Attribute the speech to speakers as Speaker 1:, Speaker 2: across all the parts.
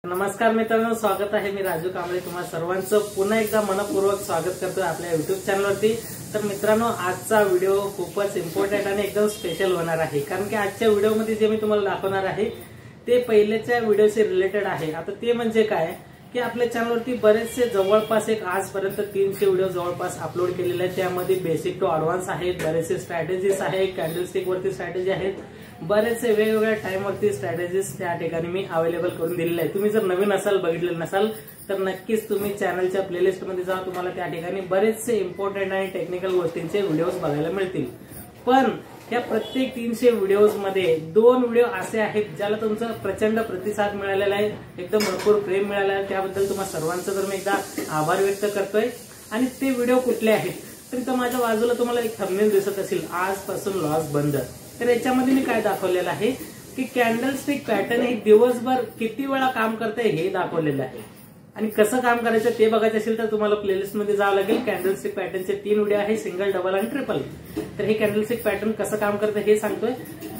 Speaker 1: नमस्कार मित्रांनो, स्वागत आहे। मी राजू कांबळे तुम्हा सर्वांचं पुन्हा एकदा मनपूर्वक स्वागत करतो आपल्या YouTube चॅनलवरती। तर मित्रांनो, आजचा व्हिडिओ खूपच इम्पॉर्टंट आणि एकदम स्पेशल होणार आहे, कारण की आजच्या व्हिडिओमध्ये जे मी तुम्हाला दाखवणार आहे ते पहिलेच्या व्हिडिओशी रिलेटेड आहे। आता ते म्हणजे काय की आपल्या चॅनलवरती बरेचसे जवळपास आजपर्यंत 300 व्हिडिओ जवळपास अपलोड केलेले आहेत। त्यामध्ये बेसिक टू ॲडव्हान्स आहेत, बरेचसे स्ट्रॅटेजीज आहेत, कॅन्डलस्टिक वरती स्ट्रॅटेजी आहेत, बरेचसे वेगवेगळ्या टाइम वरती स्ट्रॅटेजीज त्या ठिकाणी मी अवेलेबल करून दिलेले आहे। तुम्ही जर नवीन असाल, बघितलेलं नसाल तर नक्कीच तुम्ही चॅनलच्या प्लेलिस्ट मध्ये जा, तुम्हाला त्या ठिकाणी बरेचसे इम्पॉर्टंट आणि टेक्निकल गोष्टींचे व्हिडिओज बघायला मिळतील। पण या प्रत्येक 300 व्हिडिओज मध्ये 2 व्हिडिओ असे आहेत ज्याला तुमचा प्रचंड प्रतिसाद मिळालेला आहे, एकदम भरपूर प्रेम मिळालेलं आहे। त्याबद्दल तुम्हा सर्वांचं तर मी एकदा आभार व्यक्त करतोय। आणि ते व्हिडिओ कुठले आहेत तर इथं माझ्या बाजूला तुम्हाला एक थंबनेल दिसत असेल, आजपासून लॉस बंद। तर याच्यामध्ये मी काय दाखवलेलं आहे की कॅन्डलस्टिक पॅटर्न हे दिवसभर किती वेळा काम करते हे दाखवलेलं आहे। आणि कसं काम करायचं ते बघायचं असेल तर तुम्हाला प्लेलिस्ट मध्ये जावं लागेल। कॅन्डलस्टिक पॅटर्नचे 3 व्हिडिओ आहे, सिंगल, डबल आणि ट्रिपल। तर हे कॅन्डलस्टिक पॅटर्न कसं काम करतं हे सांगतोय।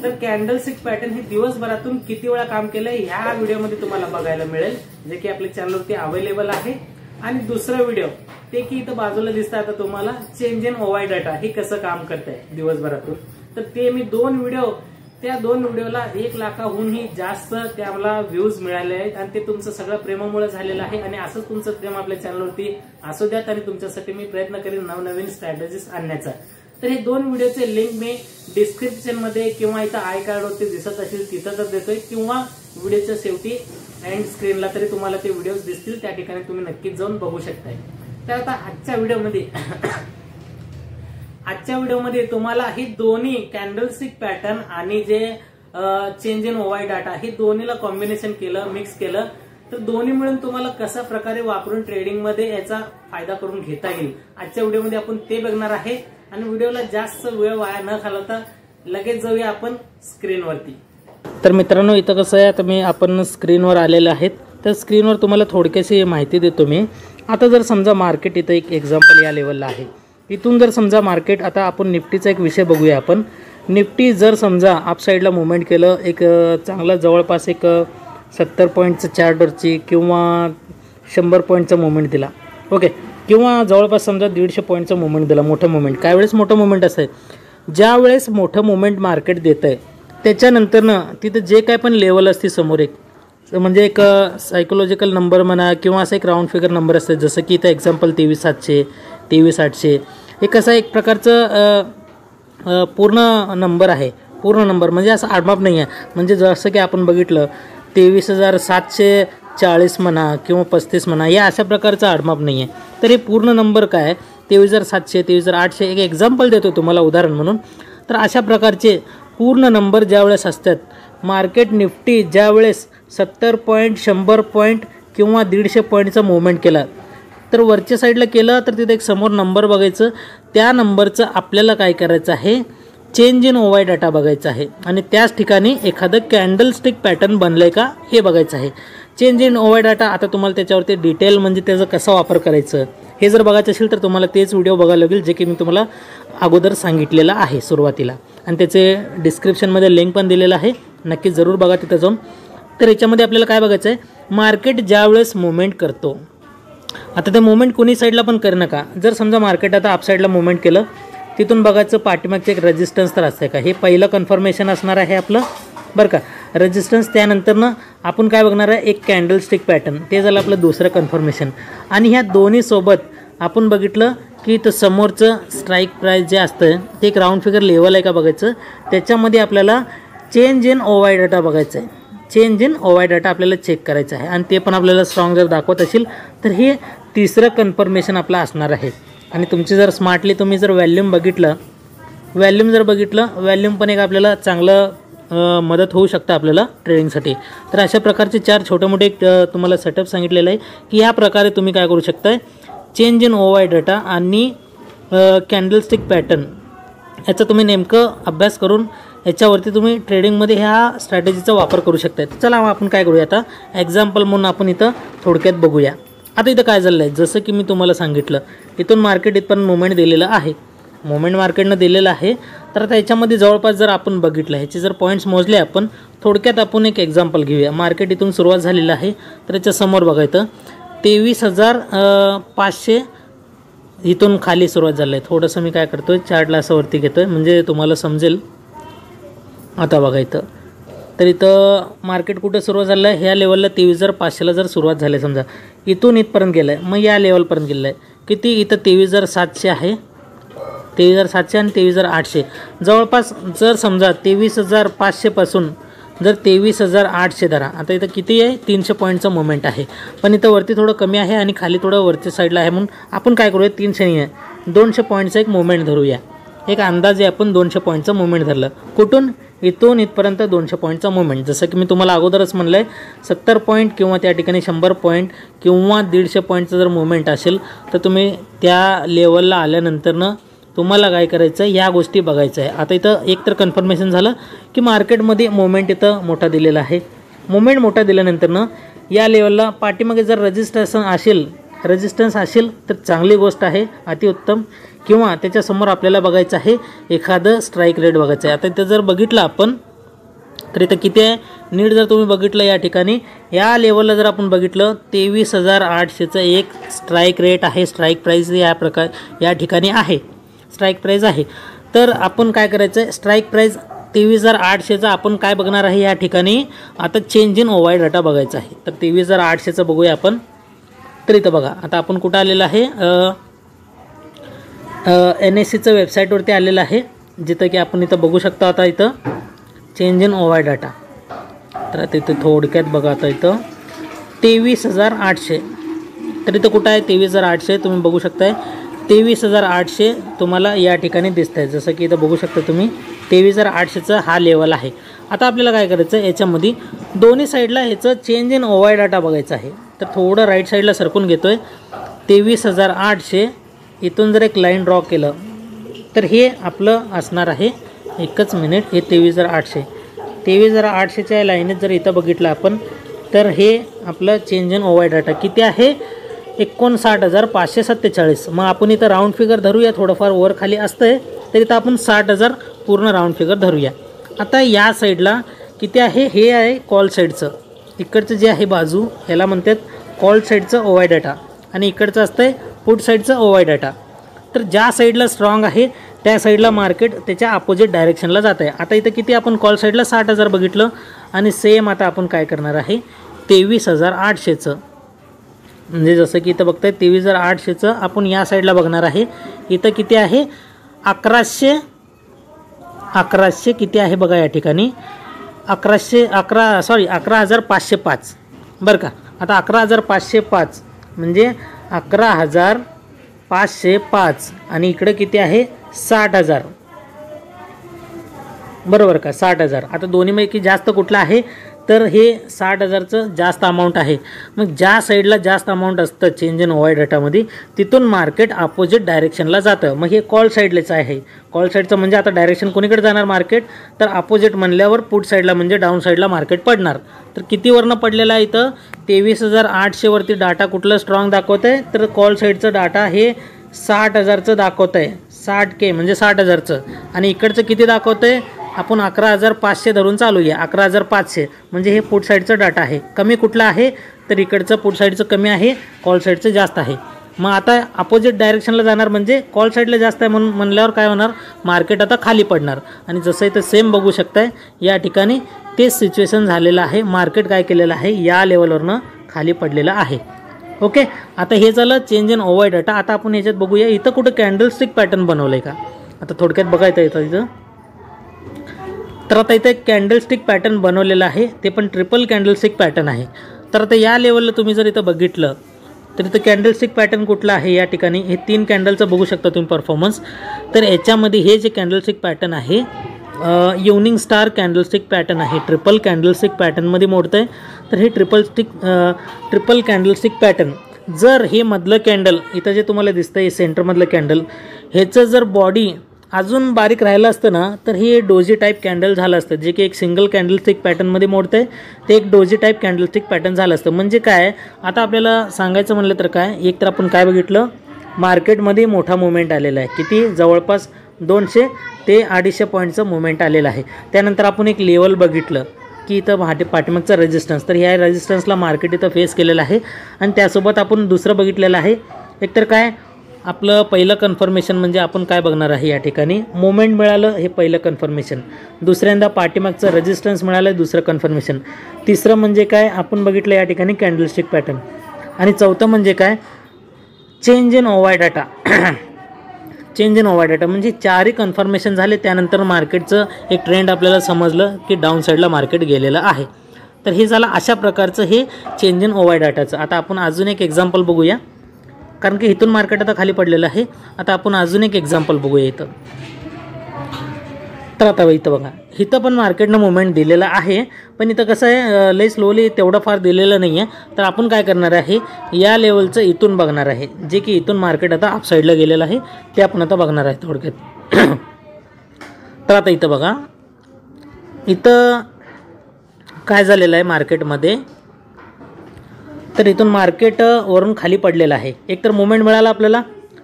Speaker 1: तर कॅन्डलस्टिक पॅटर्न हे दिवसभरातून किती वेळा काम केलंय ह्या व्हिडिओमध्ये तुम्हाला बघायला मिळेल, जे की आपल्या चॅनलवरती अवेलेबल आहे। आणि दुसरा व्हिडिओ ते की इथं बाजूला दिसतं आता तुम्हाला, चेंज इन ओवाय डाटा हे कसं काम करतंय दिवसभरातून। तर ते मी 2 व्हिडिओ, त्या 2 व्हिडिओला 1 लाखाहूनही जास्त त्याला व्ह्यूज मिळाले आहेत आणि ते तुमचं सगळं प्रेमामुळे झालेलं आहे। आणि असंच तुमचं प्रेम आपल्या चॅनलवरती असू द्यात आणि तुमच्यासाठी मी प्रयत्न करेन नवनवीन स्ट्रॅटेजीज आणण्याचा। तर हे 2 व्हिडिओचे लिंक मी डिस्क्रिप्शन मध्ये किंवा इथं आय कार्डवरती दिसत असेल तिथं तर देतोय, किंवा व्हिडिओच्या शेवटी एंड स्क्रीनला तरी तुम्हाला ते व्हिडिओज दिसतील, त्या ठिकाणी तुम्ही नक्कीच जाऊन बघू शकताय। तर आता आजच्या व्हिडिओमध्ये तुम्हाला ही दोन्ही कॅन्डलस्टिक पॅटर्न आणि जे चेंज इन ओवाय डाटा हे दोन्हीला कॉम्बिनेशन केलं, मिक्स केलं, तर दोन्ही मिळून तुम्हाला कशा प्रकारे वापरून ट्रेडिंग मध्ये याचा फायदा करून घेता येईल आजच्या व्हिडिओमध्ये आपण ते बघणार आहे। आणि व्हिडिओला जास्त वेळ वाया न घालवता लगेच जाऊया आपण स्क्रीनवरती। तर मित्रांनो, इथं कसं आहे, आता आपण स्क्रीनवर आलेले आहेत। तर स्क्रीनवर तुम्हाला थोडक्याशी माहिती देतो मी। आता जर समजा मार्केट इथं एक एक्झाम्पल या लेवलला आहे, इथून जर समजा मार्केट, आता आपण निफ्टीचा एक विषय बघूया। आपण निफ्टी जर समजा अप साईडला मुवमेंट केलं, एक चांगला जवळपास 70 पॉईंटचं चार्टवरची किंवा 100 पॉईंटचा मुवमेंट दिला, ओके, किंवा जवळपास समजा 150 पॉईंटचा मुवमेंट दिला, मोठं मुवमेंट। काय वेळेस मोठं मुवमेंट असतं, ज्या वेळेस मोठं मुवमेंट मार्केट देत आहे त्याच्यानंतरनं तिथं जे काय पण लेवल असते समोर, एक म्हणजे एक सायकोलॉजिकल नंबर म्हणा किंवा असं एक राऊंड फिगर नंबर असते, जसं की इथं एक्झाम्पल 23,700, 23,800, हे कसं एक प्रकारचं पूर्ण नंबर आहे। पूर्ण नंबर म्हणजे असं आडमाप नाही आहे, म्हणजे जसं की आपण बघितलं 23,740 म्हणा किंवा 35 म्हणा, या अशा प्रकारचा आडमाप नाही आहे। तर हे पूर्ण नंबर काय आहे, 23,700, 23,800, एक एक्झाम्पल देतो तुम्हाला उदाहरण म्हणून। तर अशा प्रकारचे पूर्ण नंबर ज्यावेळेस असतात, मार्केट निफ्टी ज्यावेळेस 70 पॉईंट, 100 पॉईंट किंवा 150 पॉईंटचा मुवमेंट केला, तर वरच्या साईडला केलं तर तिथे एक समोर नंबर बघायचं, त्या नंबरचं आपल्याला काय करायचं आहे, चेंज इन ओवाय डाटा बघायचा आहे। आणि त्याच ठिकाणी एखादं कॅन्डलस्टिक पॅटर्न बनलंय का हे बघायचं आहे। चेंज इन ओवाय डाटा, आता तुम्हाला त्याच्यावरती डिटेल म्हणजे त्याचा कसा वापर करायचं हे जर बघायचं असेल तर तुम्हाला तेच व्हिडिओ बघायला लागेल, जे की मी तुम्हाला अगोदर सांगितलेलं आहे सुरुवातीला, आणि त्याचे डिस्क्रिप्शनमध्ये लिंक पण दिलेलं आहे, नक्की जरूर बघा तिथं जाऊन। तर याच्यामध्ये आपल्याला काय बघायचं आहे, मार्केट ज्यावेळेस मुवमेंट करतो, आता ते मुवमेंट कोणी साईडला पण करू नका। जर समजा मार्केट आता अप साईडला मुवमेंट केलं, तिथून बघायचं पाठीमागचं एक रेजिस्टन्स तर असतं का, हे पहिलं कन्फर्मेशन असणार आहे आपलं, बरं का, रेजिस्टन्स। त्यानंतरनं आपण काय बघणार आहे, एक कॅन्डलस्टिक पॅटर्न, ते झालं आपलं दुसरं कन्फर्मेशन। आणि ह्या दोन्ही सोबत आपण बघितलं की तर समोरचं स्ट्राईक प्राईस जे असतं ते एक राऊंड फिगर लेवल आहे का बघायचं, त्याच्यामध्ये आपल्याला चेंज इन ओवाय डाटा बघायचं आहे। चेंज इन ओवाय डाटा आपल्याला चेक करायचं आहे, आणि ते पण आपल्याला स्ट्रॉंग जर दाखवत असेल तर हे तिसरं कन्फर्मेशन आपलं असणार आहे। आणि तुमची जर स्मार्टली तुम्ही जर व्हॅल्यूम बघितलं, व्हॅल्यूम पण एक आपल्याला चांगलं मदत होऊ शकतं आपल्याला ट्रेडिंगसाठी। तर अशा प्रकारचे 4 छोटे मोठे तुम्हाला सेटअप सांगितलेलं आहे की या प्रकारे तुम्ही काय करू शकताय, चेंज इन ओवाय डाटा आणि कॅन्डलस्टिक पॅटर्न याचा तुम्ही नेमकं अभ्यास करून याच्यावरती तुम्ही ट्रेडिंगमध्ये ह्या स्ट्रॅटेजीचा वापर करू शकता। चला आपण काय करूया, आता एक्झाम्पल म्हणून आपण इथं थोडक्यात बघूया। आता इथं काय झालं आहे, जसं की मी तुम्हाला सांगितलं, इथून मार्केट इथपर्यंत मुवमेंट दिलेलं आहे, मुवमेंट मार्केटनं दिलेलं आहे। तर आता याच्यामध्ये जवळपास जर आपण बघितलं ह्याचे जर पॉईंट्स मोजले आपण थोडक्यात आपण एक एक्झाम्पल घेऊया. मार्केट इथून सुरुवात झालेलं आहे तर याच्या समोर बघायचं 23,500 इथून खाली सुरुवात झाली आहे. थोडंसं मी काय करतोय चार्टला असं वरती घेतोय म्हणजे तुम्हाला समजेल. आता बघायचं तर इथं मार्केट कुठे सुरुवात झालं आहे ह्या लेवलला 23,500ला जर सुरुवात झाली समजा इथून इथपर्यंत गेलं आहे मग या लेवलपर्यंत गेलं आहे किती इथं 23,700 आहे 23,700 आणि 23,800 जवळपास जर समजा 23,500 पासून जर 23,800 धरा. आता इथं किती आहे 300 पॉईंटचं मोमेंट आहे पण इथं वरती थोडं कमी आहे आणि खाली थोडं वरच्या साईडला आहे म्हणून आपण काय करूया 300 नाही आहे 200 पॉईंटचं एक मोमेंट धरूया. एक अंदाजे आपण 200 पॉईंटचं मोमेंट धरलं कुठून इथून इथपर्यंत 200 पॉईंटचा मोमेंट. जसं की मी तुम्हाला अगोदरच म्हणलं आहे 70 पॉईंट किंवा त्या ठिकाणी 100 पॉईंट किंवा 150 पॉईंटचं जर मोमेंट असेल तर तुम्ही त्या लेवलला आल्यानंतरनं तुम्हाला काय करायचं आहे या गोष्टी बघायचं आहे. आता इथं एक तर कन्फर्मेशन झालं की मार्केटमध्ये मोमेंट इथं मोठा दिलेला आहे. मोमेंट मोठा दिल्यानंतरनं या लेवलला पाठीमागे जर रेजिस्टन्स असेल तर चांगली गोष्ट आहे अतिउत्तम किंवा त्याच्यासमोर आपल्याला बघायचं आहे एखादं स्ट्राईक रेट बघायचं आहे. आता इथं जर बघितलं आपण तर इथं किती आहे नीट जर तुम्ही बघितलं या ठिकाणी या लेवलला जर आपण बघितलं 23,800चं एक स्ट्राईक रेट आहे. स्ट्राईक प्राईस या ठिकाणी आहे स्ट्राईक प्राईस आहे. तर आपण काय करायचं आहे स्ट्राईक प्राईस 23,800चा आपण काय बघणार आहे या ठिकाणी आता चेंज इन ओवाय डाटा बघायचा आहे. तर 23,800चं बघूया आपण. तर इथं बघा आता आपण कुठं आलेलं आहे NSEचं वेबसाईटवरती आलेलं आहे जिथं की आपण इथं बघू शकता. आता इथं चेंज इन ओवाय डाटा तर आता इथं थोडक्यात बघा आता इथं 23,800 तर इथं कुठं आहे 23,800 तुम्ही बघू शकताय 23,800 तुम्हाला या ठिकाणी दिसत आहे. जसं की इथं बघू शकता तुम्ही 23,800चा हा लेवल आहे. आता आपल्याला काय करायचं आहे याच्यामध्ये दोन्ही साईडला ह्याचं चेंज इन ओवाय डाटा बघायचं आहे. तर थोडं राईट साईडला सरकून घेतो आहे 23,800 इथून जर एक लाईन ड्रॉ केलं तर हे आपलं असणार आहे एकच मिनिट हे 23,800च्या लाईनीत जर इथं बघितलं आपण तर हे आपलं चेंज इन ओवाय डाटा किती आहे 59,547. मग आपण इथं राऊंड फिगर धरूया थोडंफार वर खाली असतंय तर इथं आपण 60,000 पूर्ण राऊंड फिगर धरूया. आता या साईडला किती आहे हे आहे कॉल साईडचं इकडचं जे आहे बाजू ह्याला म्हणतात कॉल साईडचं ओवाय डाटा आणि इकडचं असतंय पुट साईडचं ओवाय डाटा. तर ज्या साईडला स्ट्रॉंग आहे त्या साईडला मार्केट त्याच्या अपोजिट डायरेक्शनला जात आहे. आता इथं किती आपण कॉल साईडला 60,000 बघितलं आणि सेम आता आपण काय करणार आहे 23,800चं म्हणजे जसं की इथं बघताय 23,800चं आपण या साईडला बघणार आहे. इथं किती आहे 1100 किती आहे बघा या ठिकाणी 11,505 बरं का. आता 11,505 म्हणजे 11,505 आणि इकडं किती आहे 60,000 बरोबर का 60,000. आता दोन्हीपैकी जास्त कुठलं आहे तर हे 60,000चं जास्त अमाऊंट आहे. मग ज्या साईडला जास्त अमाऊंट असतं चेंज इन ओवाय डाटामध्ये तिथून मार्केट अपोजिट डायरेक्शनला जातं. मग हे कॉल साईडलाच आहे. कॉल साईडचं म्हणजे आता डायरेक्शन कोणीकडे जाणार मार्केट तर अपोजिट म्हणल्यावर पुट साईडला म्हणजे डाऊन साईडला मार्केट पडणार. तर कितीवरनं पडलेलं आहे इथं 23,800वरती डाटा कुठलं स्ट्रॉंग दाखवत आहे तर कॉल साईडचं डाटा हे 60,000चं दाखवत आहे 60K म्हणजे 60,000चं आणि इकडचं किती दाखवतं आहे आपण 11,500 धरून चालूया 11,500 म्हणजे हे पुट साईडचं डाटा आहे. कमी कुठलं आहे तर इकडचं पुट साईडचं कमी आहे कॉल साईडचं जास्त आहे. मग आता अपोजिट डायरेक्शनला जाणार म्हणजे कॉल साईडला जास्त आहे म्हणून म्हणल्यावर काय होणार मार्केट आता खाली पडणार. आणि जसं इथं सेम बघू शकताय या ठिकाणी तेच सिच्युएशन झालेलं आहे. मार्केट काय केलेलं आहे या लेवलवरनं खाली पडलेलं आहे. ओके आता हे झालं चेंज इन ओवाय डाटा. आता आपण याच्यात बघूया इथं कुठं कॅन्डलस्टिक पॅटर्न बनवलं आहे का. आता थोडक्यात बघायचं इथं तर आता इथं एक कॅन्डलस्टिक पॅटर्न बनवलेलं आहे ते पण ट्रिपल कॅन्डलस्टिक पॅटर्न आहे. तर आता या लेवलला तुम्ही जर इथं बघितलं तर इथं कॅन्डलस्टिक पॅटर्न कुठलं आहे या ठिकाणी हे 3 कॅन्डलचं बघू शकता तुम्ही परफॉर्मन्स. तर याच्यामध्ये हे जे कॅन्डलस्टिक पॅटर्न आहे इव्हनिंग स्टार कॅन्डलस्टिक पॅटर्न आहे. ट्रिपल कॅन्डलस्टिक पॅटर्नमध्ये मोडतं आहे. तर हे ट्रिपल कॅन्डलस्टिक पॅटर्न जर हे मधलं कॅन्डल इथं जे तुम्हाला दिसतं आहे सेंटरमधलं कॅन्डल ह्याचं जर बॉडी अजून बारीक राहिलं असतं ना तर हे डोजी टाईप कॅन्डल झालं असतं. जे की एक सिंगल कॅन्डलस्टिक पॅटर्नमध्ये मोडतं आहे ते एक डोजी टाईप कॅन्डलस्टिक पॅटर्न झालं असतं. म्हणजे काय आता आपल्याला सांगायचं म्हणलं तर काय एक तर आपण काय बघितलं मार्केटमध्ये मोठा मुवमेंट आलेला आहे. किती जवळपास 200 ते 250 पॉईंटचं मुवमेंट आलेलं आहे। त्यानंतर आपण एक लेवल बघितलं की इथं पाठीमागचा रेजिस्टन्स, तर ह्या रेजिस्टन्सला मार्केट इथं फेस केलेलं आहे। आणि त्यासोबत आपण दुसरं बघितलेलं आहे, एकतर काय आपलं पहिलं कन्फर्मेशन म्हणजे आपण काय बघणार आहे या ठिकाणी मोमेंट मिळालं, हे पहिलं कन्फर्मेशन। दुसऱ्यांदा पाठीमागचं रेजिस्टन्स मिळालं, दुसरं कन्फर्मेशन। तिसरं म्हणजे काय आपण बघितलं या ठिकाणी कॅन्डलस्टिक पॅटर्न। आणि चौथं म्हणजे काय change in OY data change in OY data म्हणजे चारही कन्फर्मेशन झाले। त्यानंतर मार्केटचं एक ट्रेंड आपल्याला समजलं की डाऊन साईडला मार्केट गेलेलं आहे। तर हे झालं अशा प्रकारचं हे चेंज इन ओवाय डाटाचं। आता आपण अजून एक एक्झाम्पल बघूया, कारण की इथून मार्केट आता खाली पडलेलं आहे। आता आपण अजून एक एक्झाम्पल बघूया इथं। तर आता इथं बघा, इथं पण मार्केटनं मुवमेंट दिलेलं आहे, पण इथं कसं आहे लई स्लोली तेवढं फार दिलेलं नाही आहे। तर आपण काय करणार आहे, या लेवलचं इथून बघणार आहे, जे की इथून मार्केट आता अपसाईडला गेलेलं आहे, ते आपण आता बघणार आहे थोडक्यात। तर आता इथं बघा, इथं काय झालेलं आहे मार्केटमध्ये, तर इथून मार्केट वरून खाली पडलेलं आहे। एकतर मुवमेंट मिळाला, आपल्याला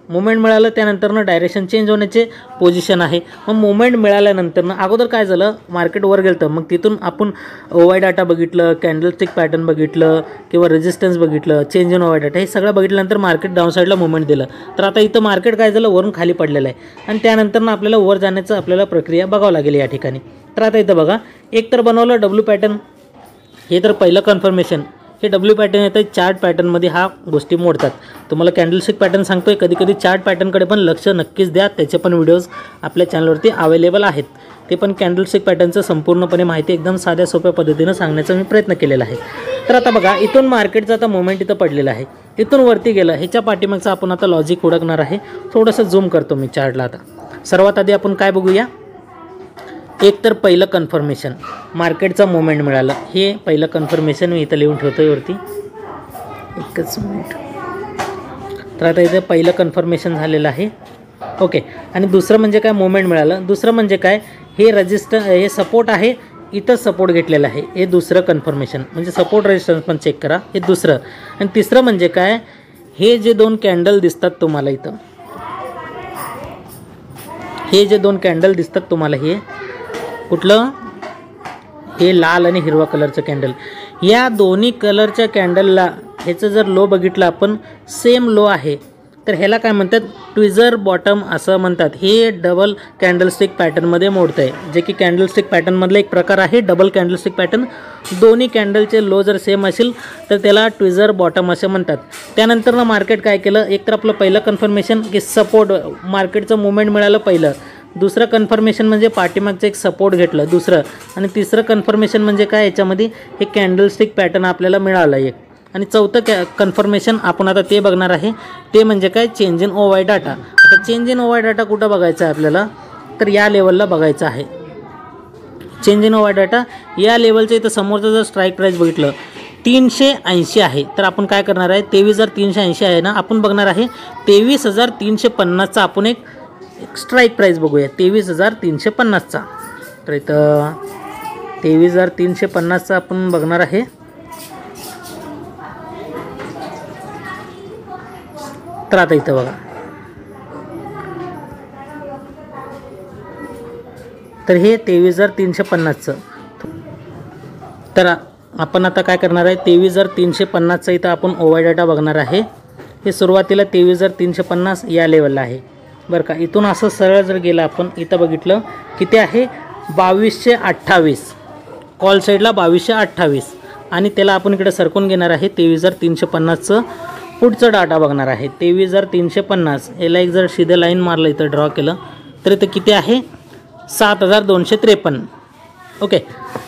Speaker 1: मुवमेंट मिळालं, त्यानंतरनं डायरेक्शन चेंज होण्याचे पोझिशन आहे। मग मुवमेंट मिळाल्यानंतरनं अगोदर काय झालं, मार्केट वर गेलं, मग तिथून आपण ओवाय डाटा बघितलं, कॅन्डलस्टिक पॅटर्न बघितलं किंवा रेजिस्टन्स बघितलं, चेंज इन ओवाय डाटा, हे सगळं बघितल्यानंतर मार्केट डाऊन साईडला मुवमेंट दिलं। तर आता इथं मार्केट काय झालं, वरून खाली पडलेलं आहे आणि त्यानंतरनं आपल्याला वर जाण्याचं आपल्याला प्रक्रिया बघावं लागेल या ठिकाणी। तर आता इथं बघा, एक तर बनवलं डब्ल्यू पॅटर्न, हे तर पहिलं कन्फर्मेशन। हे डब्ल्यू पॅटर्न येतं चार्ट पॅटर्नमध्ये, हा गोष्टी मोडतात। तुम्हाला कॅन्डलस्टिक पॅटर्न सांगतोय, कधी कधी चार्ट पॅटर्नकडे पण लक्ष नक्कीच द्या, त्याचे पण व्हिडिओज आपल्या चॅनलवरती अवेलेबल आहेत। ते पण कॅन्डलस्टिक पॅटर्नचं संपूर्णपणे माहिती एकदम साध्या सोप्या पद्धतीनं सांगण्याचा मी प्रयत्न केलेला आहे। तर आता बघा, इथून मार्केटचा आता मोमेंट इथं पडलेला आहे, इथून वरती गेलं, ह्याच्या पाठीमागचं आपण आता लॉजिक ओळखणार आहे। थोडंसं झूम करतो मी चार्टला। आता सर्वात आधी आपण काय बघूया, एक तर पहिलं कन्फर्मेशन मार्केटचा मोमेंट मिळालं, हे पहिलं कन्फर्मेशन मी इथं लिहून ठेवतोय वरती, एकच मिनिट। तर आता इथं पहिलं कन्फर्मेशन झालेलं आहे, ओके। आणि दुसरं म्हणजे काय मोमेंट मिळालं, दुसरं म्हणजे काय हे सपोर्ट आहे, इथं सपोर्ट घेतलेलं आहे, हे दुसरं कन्फर्मेशन म्हणजे सपोर्ट रेजिस्टन्स पण चेक करा, हे दुसरं। आणि तिसरं म्हणजे काय, हे जे दोन कॅन्डल दिसतात तुम्हाला इथं, हे जे दोन कॅन्डल दिसतात तुम्हाला, हे कुठलं, हे लाल आणि हिरवा कलरचं कॅन्डल, या दोन्ही कलरच्या कॅन्डलला ह्याचं जर लो बघितलं आपण, सेम लो आहे, तर ह्याला काय म्हणतात, ट्विझर बॉटम असं म्हणतात। हे डबल कॅन्डलस्टिक पॅटर्नमध्ये मोडतं आहे, जे की कॅन्डलस्टिक पॅटर्नमधला एक प्रकार आहे डबल कॅन्डलस्टिक पॅटर्न। दोन्ही कॅन्डलचे लो जर सेम असेल तर त्याला ट्विझर बॉटम असं म्हणतात। त्यानंतर मार्केट काय केलं, एक तर आपलं पहिलं कन्फर्मेशन की सपोर्ट, मार्केटचं मुवमेंट मिळालं पहिलं, दुसरं कन्फर्मेशन म्हणजे पाठीमागचं एक सपोर्ट घेतलं दुसरं, आणि तिसरं कन्फर्मेशन म्हणजे काय, याच्यामध्ये हे कॅन्डलस्टिक पॅटर्न आपल्याला मिळालं एक, आणि चौथं कन्फर्मेशन आपण आता ते बघणार आहे, ते म्हणजे काय चेंज इन ओवाय डाटा। आता चेंज इन ओवाय डाटा कुठं बघायचा आहे आपल्याला, तर या लेवलला बघायचं आहे चेंज इन ओवाय डाटा। या लेवलचं इथं समोरचं जर स्ट्राईक प्राईस बघितलं 380 आहे, तर आपण काय करणार आहे, 23,380 आहे ना, आपण बघणार आहे 23,350चा आपण एक स्ट्राईक प्राईस बघूया, 23,350चा। तर इथं 23,350चा आपण बघणार आहे। तर आता इथं बघा, तर हे 23,350चं। तर आपण आता काय करणार आहे, 23,350चा इथं आपण ओवाय डाटा बघणार आहे। हे सुरुवातीला 23,350 या लेवलला आहे बरं का। इथून असं सरळ जर गेलं आपण, इथं बघितलं किती आहे, 2228, कॉल साईडला 2228, आणि त्याला आपण इकडे सरकून घेणार आहे 23,350चं पुढचं डाटा बघणार आहे 23,350। याला एक जर सीधं लाईन मारलं, इथं ड्रॉ केलं, तर इथं किती आहे, 7,253, ओके।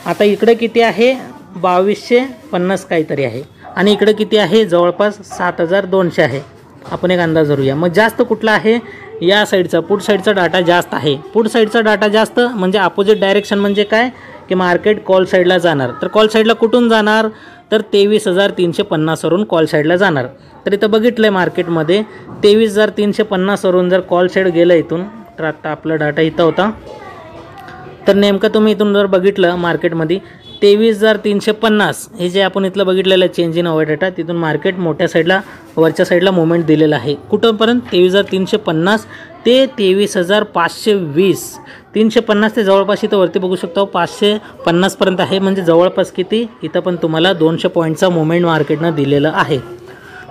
Speaker 1: आता इकडे किती आहे, 2250 काहीतरी आहे, आणि इकडे किती आहे, जवळपास 7,200 आहे। आपण एक अंदाज धरूया, मग जास्त कुठला आहे, या साईडचा पुढ साईडचा डाटा जास्त आहे। पुढ साईडचा डाटा जास्त म्हणजे अपोजिट डायरेक्शन म्हणजे काय, की मार्केट कॉल साईडला जाणार। तर कॉल साईडला कुठून जाणार, तर 23,350 वरून कॉल साईडला जाणार। तर इथं बघितलं आहे मार्केटमध्ये 23,350 वरून जर कॉल साईड गेलं इथून, तर आता आपला डाटा इथं होता तर नेमकं तुम्ही इथून जर बघितलं मार्केटमध्ये 23,350 हे जे आपण इथलं बघितलेलं आहे चेंज इन ओव्हर डाटा, तिथून मार्केट मोठ्या साईडला वरच्या साईडला मुवमेंट दिलेलं आहे. कुठंपर्यंत 23,350 ते 23,520. 350 ते जवळपास इथं वरती बघू शकता 550 पर्यंत आहे. म्हणजे जवळपास किती इथं पण तुम्हाला 200 पॉईंटचा मुवमेंट मार्केटनं दिलेलं आहे.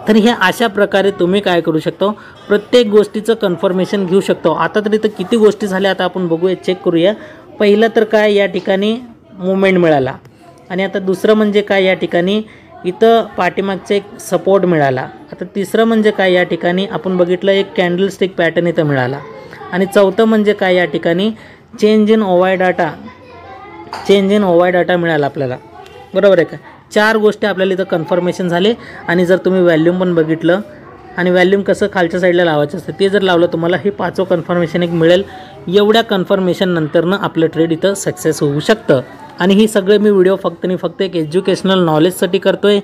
Speaker 1: तर हे अशा प्रकारे तुम्ही काय करू शकतो, प्रत्येक गोष्टीचं कन्फर्मेशन घेऊ शकतो. आता तर इथं किती गोष्टी झाल्या आता आपण बघूया, चेक करूया. पहिलं तर काय या ठिकाणी मुवमेंट मिळाला, आणि आता दुसरं म्हणजे काय या ठिकाणी इथं पाठीमागचा एक सपोर्ट मिळाला. आता तिसरं म्हणजे काय या ठिकाणी आपण बघितलं एक कॅन्डलस्टिक पॅटर्न इथं मिळाला. आणि चौथं म्हणजे काय या ठिकाणी चेंज इन ओव्हर डाटा मिळाला आपल्याला, बरोबर आहे का. 4 गोष्टी आपल्याला इथं कन्फर्मेशन झाले. आणि जर तुम्ही व्हॅल्यूम पण बघितलं, आणि व्हॅल्यूम कसं खालच्या साईडला लावायचं असतं ते जर लावलं तुम्हाला हे 5वं कन्फर्मेशन एक मिळेल. एवढ्या कन्फर्मेशन नंतरनं आपलं ट्रेड इथं सक्सेस होऊ शकतं. आणि ही सगळे मी व्हिडिओ फक्त आणि फक्त एक एज्युकेशनल नॉलेजसाठी करतोय.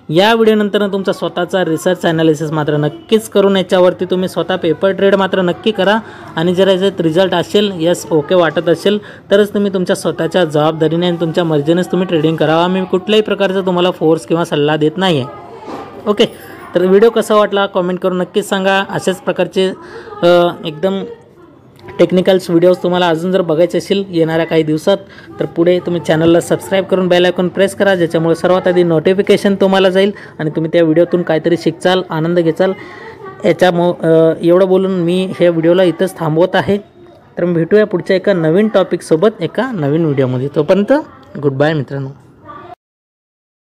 Speaker 1: या व्हिडिओनंतर तुमचा स्वतःचा रिसर्च ॲनालिसिस मात्र नक्कीच करून याच्यावरती तुम्ही स्वतः पेपर ट्रेड मात्र नक्की करा. आणि जर याच्यात रिझल्ट असेल, यस ओके वाटत असेल, तरच तुम्ही तुमच्या स्वतःच्या जबाबदारीने आणि तुमच्या मर्जीनेच तुम्ही ट्रेडिंग करावा. मी कुठल्याही प्रकारचा तुम्हाला फोर्स किंवा सल्ला देत नाही आहे. ओके, तर व्हिडिओ कसा वाटला कमेंट करून नक्कीच सांगा. अशाच प्रकारचे एकदम टेक्निकल्स व्हिडिओज तुम्हाला अजून जर बघायचे असेल येणाऱ्या काही दिवसात, तर पुढे तुम्ही चॅनलला सबस्क्राईब करून बेल आयकॉन प्रेस करा, ज्याच्यामुळे सर्वात आधी नोटिफिकेशन तुम्हाला जाईल आणि तुम्ही त्या व्हिडिओतून काहीतरी शिकचाल, आनंद घेचाल. एवढं बोलून मी हे व्हिडिओला इथंच थांबवत आहे. तर भेटूया पुढच्या एका नवीन टॉपिकसोबत एका नवीन व्हिडिओमध्ये. तोपर्यंत गुड बाय मित्रांनो.